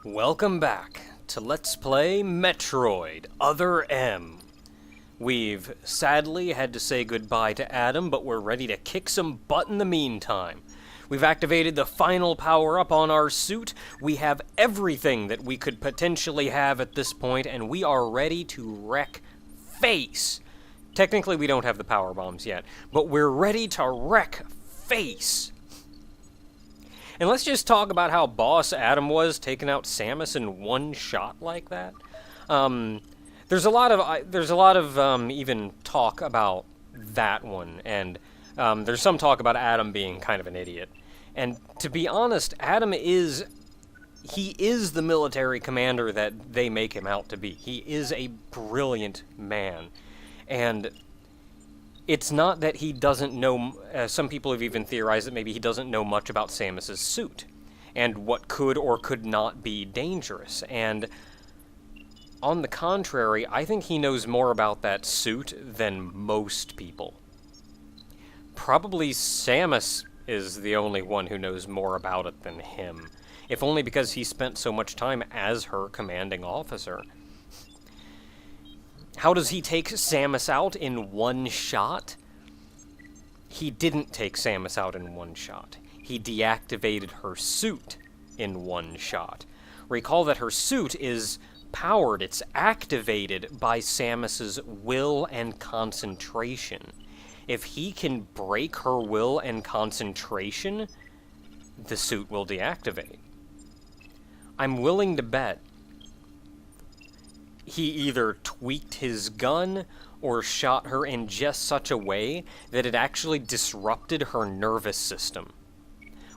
Welcome back to Let's Play Metroid, Other M. We've sadly had to say goodbye to Adam, but we're ready to kick some butt in the meantime. We've activated the final power-up on our suit, we have everything that we could potentially have at this point, and we are ready to wreck face. Technically, we don't have the power bombs yet, but we're ready to wreck face. And let's just talk about how boss Adam was taking out Samus in one shot like that. There's a lot of even talk about that one, and there's some talk about Adam being kind of an idiot. And to be honest, Adam is the military commander that they make him out to be. He is a brilliant man, and it's not that he doesn't know, some people have even theorized that maybe he doesn't know much about Samus's suit, and what could or could not be dangerous, and on the contrary, I think he knows more about that suit than most people. Probably Samus is the only one who knows more about it than him, if only because he spent so much time as her commanding officer. How does he take Samus out in one shot? He didn't take Samus out in one shot. He deactivated her suit in one shot. Recall that her suit is powered, it's activated by Samus's will and concentration. If he can break her will and concentration, the suit will deactivate. I'm willing to bet he either tweaked his gun or shot her in just such a way that it actually disrupted her nervous system,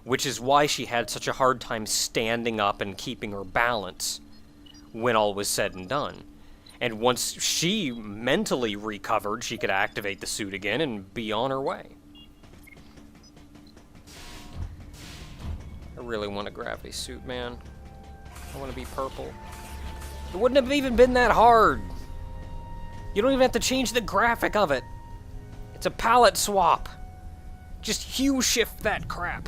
which is why she had such a hard time standing up and keeping her balance when all was said and done. And once she mentally recovered, she could activate the suit again and be on her way. I really want a gravity suit, man. I want to be purple. It wouldn't have even been that hard. You don't even have to change the graphic of it. It's a palette swap. Just hue shift that crap.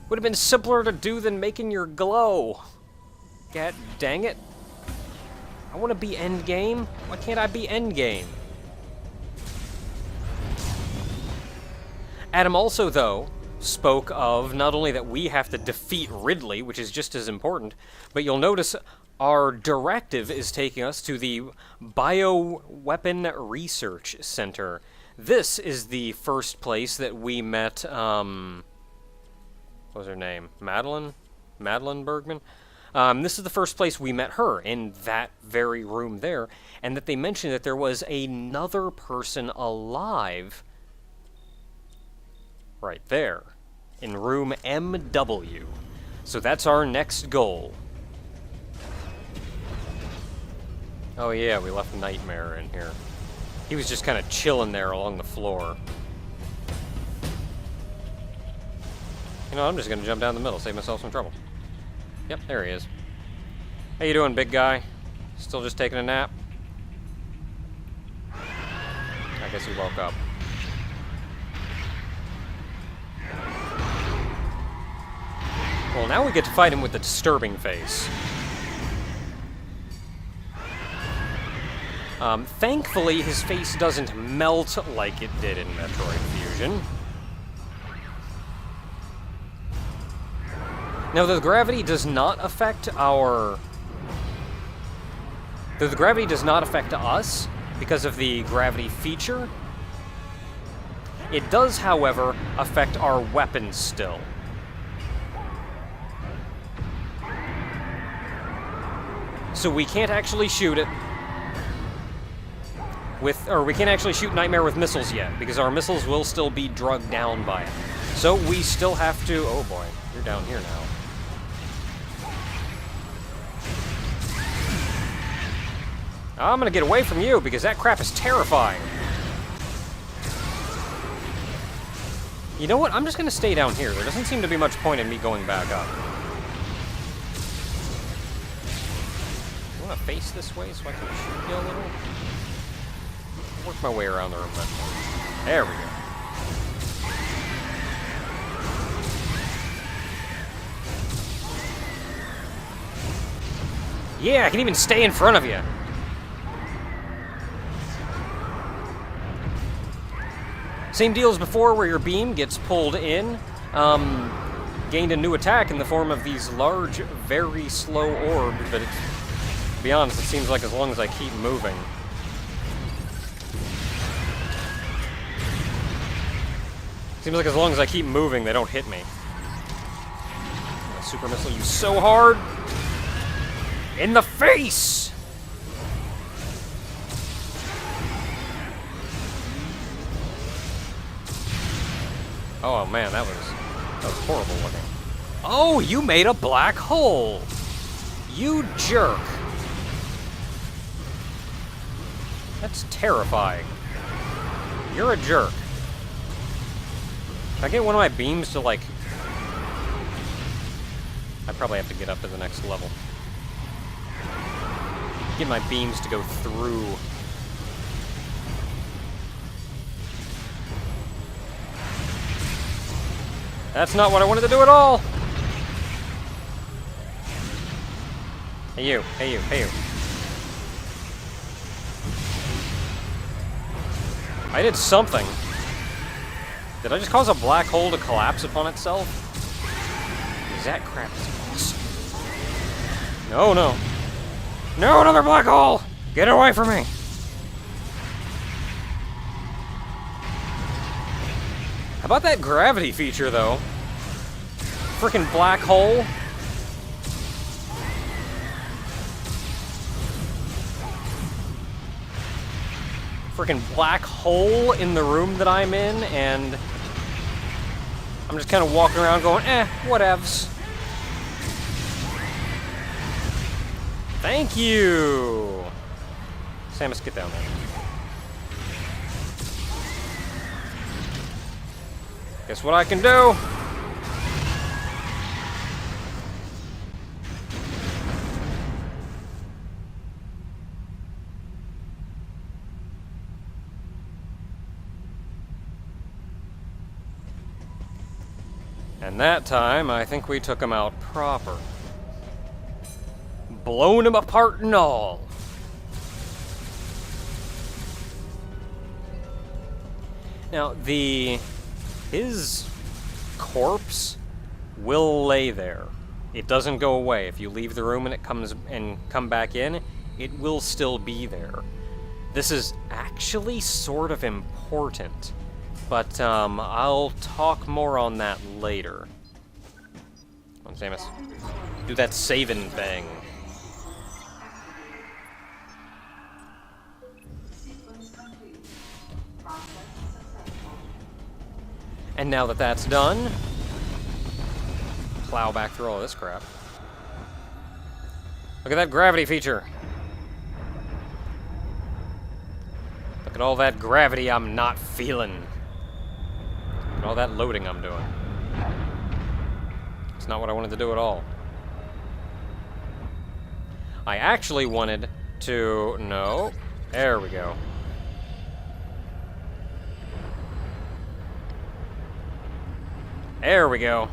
Would have been simpler to do than making your glow. God dang it. I want to be endgame. Why can't I be endgame? Adam also, though, spoke of not only that we have to defeat Ridley, which is just as important, but you'll notice our directive is taking us to the Bioweapon Research Center. This is the first place that we met, what was her name? Madeline Bergman? This is the first place we met her, in that very room there, and that they mentioned that there was another person alive right there, in room MW. So that's our next goal. Oh yeah, we left Nightmare in here. He was just kind of chilling there along the floor. You know, I'm just gonna jump down the middle, save myself some trouble. Yep, there he is. How you doing, big guy? Still just taking a nap? I guess he woke up. Well, now we get to fight him with the disturbing face. Thankfully, his face doesn't melt like it did in Metroid Fusion. Now, the gravity does not affect our... Though the gravity does not affect us because of the gravity feature, it does, however, affect our weapons still. So we can't actually shoot it with, or we can't actually shoot Nightmare with missiles yet, because our missiles will still be drugged down by it. So we still have to, oh boy, you're down here now. I'm gonna get away from you, because that crap is terrifying. You know what, I'm just gonna stay down here. There doesn't seem to be much point in me going back up. I wanna face this way so I can shoot you a little? Work my way around the room. There we go. Yeah, I can even stay in front of you. Same deal as before, where your beam gets pulled in. Gained a new attack in the form of these large, very slow orbs, but to be honest, it seems like as long as I keep moving. Seems like as long as I keep moving, they don't hit me. Super missile you so hard. In the face! Oh man, that was horrible looking. Oh, you made a black hole! You jerk! That's terrifying. You're a jerk. Can I get one of my beams to, like... I probably have to get up to the next level. Get my beams to go through. That's not what I wanted to do at all! Hey you, hey you, hey you. I did something. Did I just cause a black hole to collapse upon itself? Because that crap is awesome. No, no. No, another black hole! Get away from me! How about that gravity feature, though? Frickin' black hole. Frickin' black hole in the room that I'm in, and I'm just kind of walking around going, whatevs. Thank you! Samus, get down there. Guess what I can do? And that time, I think we took him out proper. Blown him apart and all. Now, his corpse will lay there. It doesn't go away. If you leave the room and it come back in, it will still be there. This is actually sort of important, but I'll talk more on that later. Come on, Samus. Do that saving thing. And now that that's done, plow back through all this crap. Look at that gravity feature. Look at all that gravity I'm not feeling. Look at all that loading I'm doing. It's not what I wanted to do at all. I actually wanted to... No. There we go. There we go.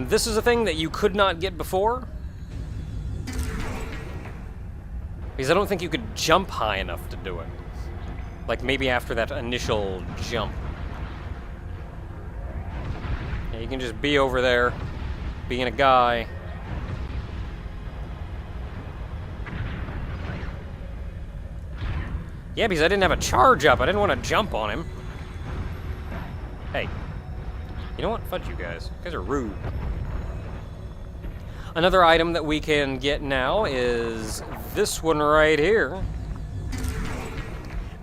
This is a thing that you could not get before. Because I don't think you could jump high enough to do it. Like, maybe after that initial jump. Yeah, you can just be over there, being a guy. Yeah, because I didn't have a charge up. I didn't want to jump on him. Hey. You know what? Fudge you guys. You guys are rude. Another item that we can get now is this one right here.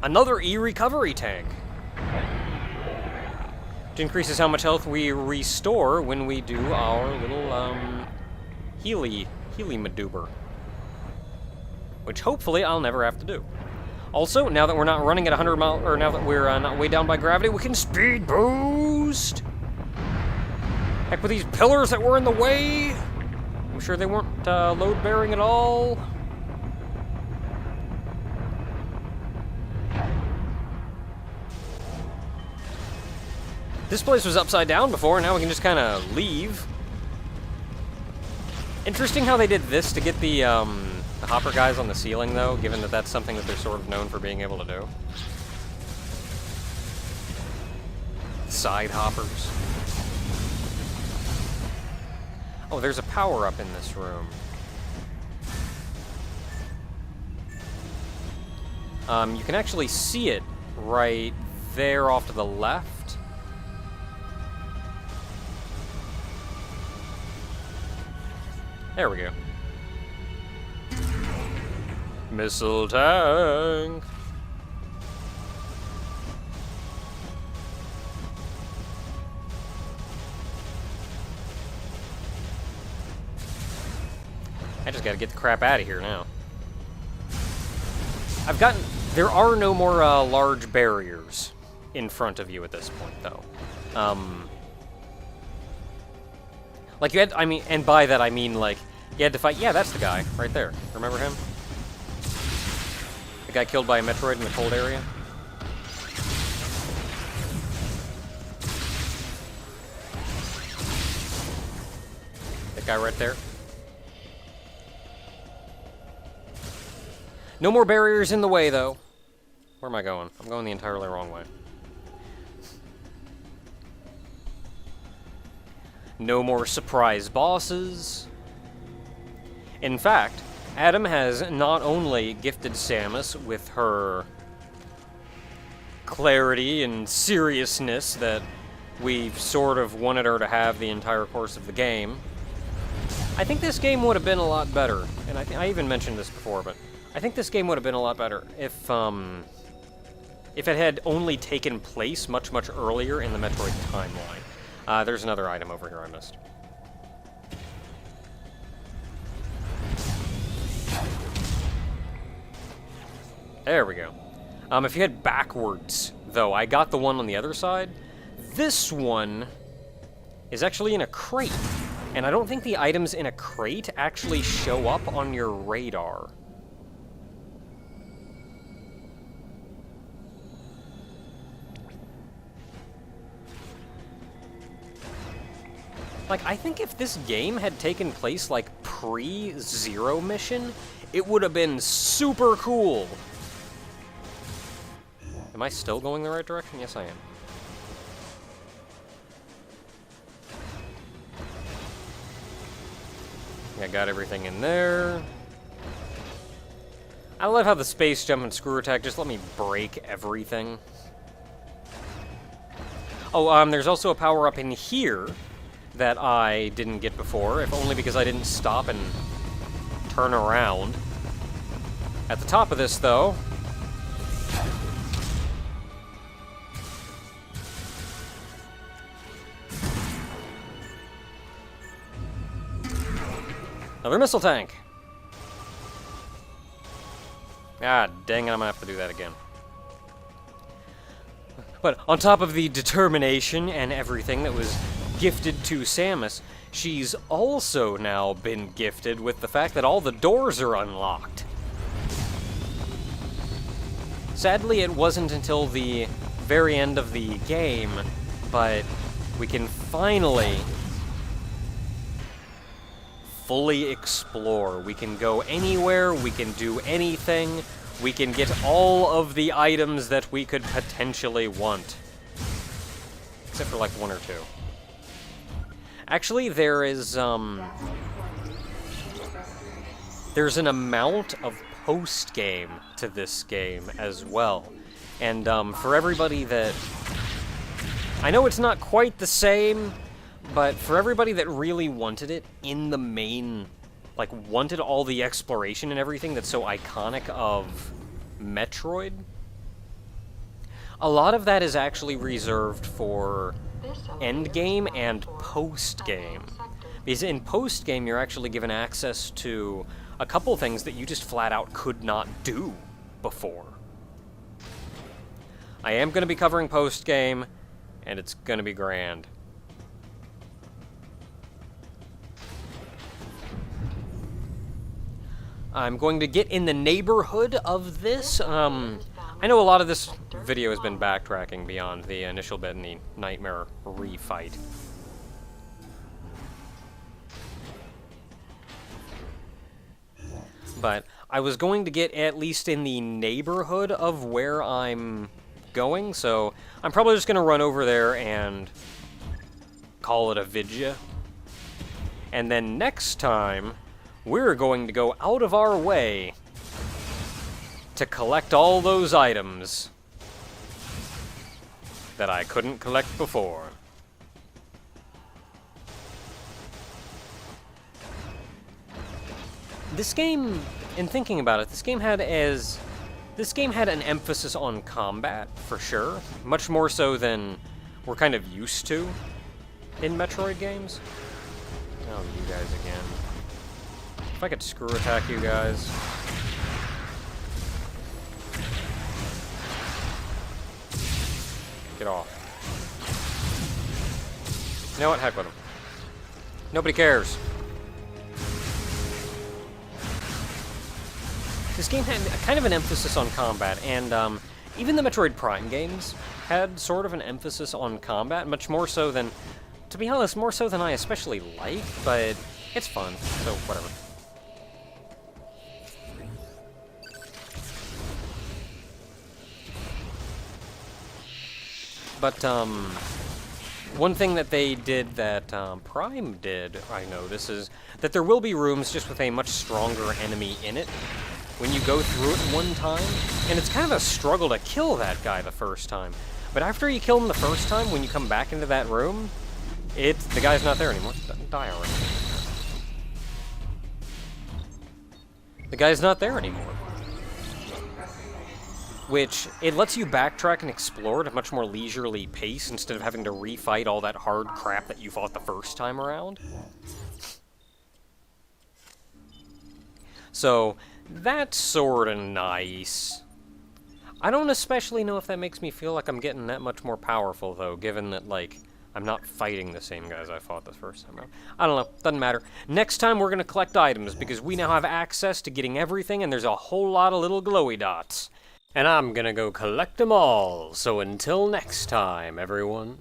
Another E-recovery tank. Which increases how much health we restore when we do our little, Healy maneuver. Which hopefully I'll never have to do. Also, now that we're not running at 100 miles, or now that we're not weighed down by gravity, we can speed boost! Heck with these pillars that were in the way! I'm sure they weren't load-bearing at all. This place was upside down before, now we can just kind of leave. Interesting how they did this to get the The hopper guys on the ceiling, though, given that that's something that they're sort of known for being able to do. Side hoppers. Oh, there's a power-up in this room. You can actually see it right there off to the left. There we go. Missile tank! I just gotta get the crap out of here now. There are no more large barriers in front of you at this point, though. Like you had, I mean, and by that I mean like, you had to fight, yeah, that's the guy, right there. Remember him? The guy killed by a Metroid in the cold area? That guy right there? No more barriers in the way, though. Where am I going? I'm going the entirely wrong way. No more surprise bosses. In fact, Adam has not only gifted Samus with her clarity and seriousness that we've sort of wanted her to have the entire course of the game. I think this game would have been a lot better, and I even mentioned this before, but I think this game would have been a lot better if it had only taken place much, much earlier in the Metroid timeline. There's another item over here I missed. There we go. If you head backwards, though, I got the one on the other side. This one is actually in a crate, and I don't think the items in a crate actually show up on your radar. Like, I think if this game had taken place, like, pre-Zero Mission, it would have been super cool. Am I still going the right direction? Yes, I am. I got everything in there. I love how the space jump and screw attack just let me break everything. Oh, there's also a power-up in here that I didn't get before, if only because I didn't stop and turn around. At the top of this, though, another missile tank. Ah, dang it, I'm gonna have to do that again. But on top of the determination and everything that was gifted to Samus, she's also now been gifted with the fact that all the doors are unlocked. Sadly, it wasn't until the very end of the game, but we can finally fully explore. We can go anywhere, we can do anything, we can get all of the items that we could potentially want. Except for like one or two. Actually, there is, there's an amount of post-game to this game as well. And, for everybody that... I know it's not quite the same, but for everybody that really wanted it in the main... Like, wanted all the exploration and everything that's so iconic of Metroid, a lot of that is actually reserved for endgame and post-game. Because in post-game, you're actually given access to a couple things that you just flat-out could not do before. I am going to be covering post-game, and it's going to be grand. I'm going to get in the neighborhood of this. I know a lot of this video has been backtracking beyond the initial Bedney Nightmare refight. But I was going to get at least in the neighborhood of where I'm going, so I'm probably just going to run over there and call it a vidya. And then next time, we're going to go out of our way to collect all those items that I couldn't collect before. This game, in thinking about it, this game had an emphasis on combat, for sure. Much more so than we're kind of used to in Metroid games. Oh, you guys again. If I could screw attack you guys. Get off. You know what? Heck with them. Nobody cares. This game had kind of an emphasis on combat, and even the Metroid Prime games had sort of an emphasis on combat, much more so than, to be honest, more so than I especially like, but it's fun, so whatever. But, one thing that they did that Prime did, I notice, is that there will be rooms just with a much stronger enemy in it when you go through it one time, and it's kind of a struggle to kill that guy the first time. But after you kill him the first time, when you come back into that room, the guy's not there anymore. Die already. The guy's not there anymore. Which, it lets you backtrack and explore at a much more leisurely pace instead of having to refight all that hard crap that you fought the first time around. So, that's sorta nice. I don't especially know if that makes me feel like I'm getting that much more powerful, though, given that, like, I'm not fighting the same guys I fought the first time around. I don't know. Doesn't matter. Next time, we're gonna collect items, because we now have access to getting everything, and there's a whole lot of little glowy dots. And I'm gonna go collect them all. So until next time, everyone.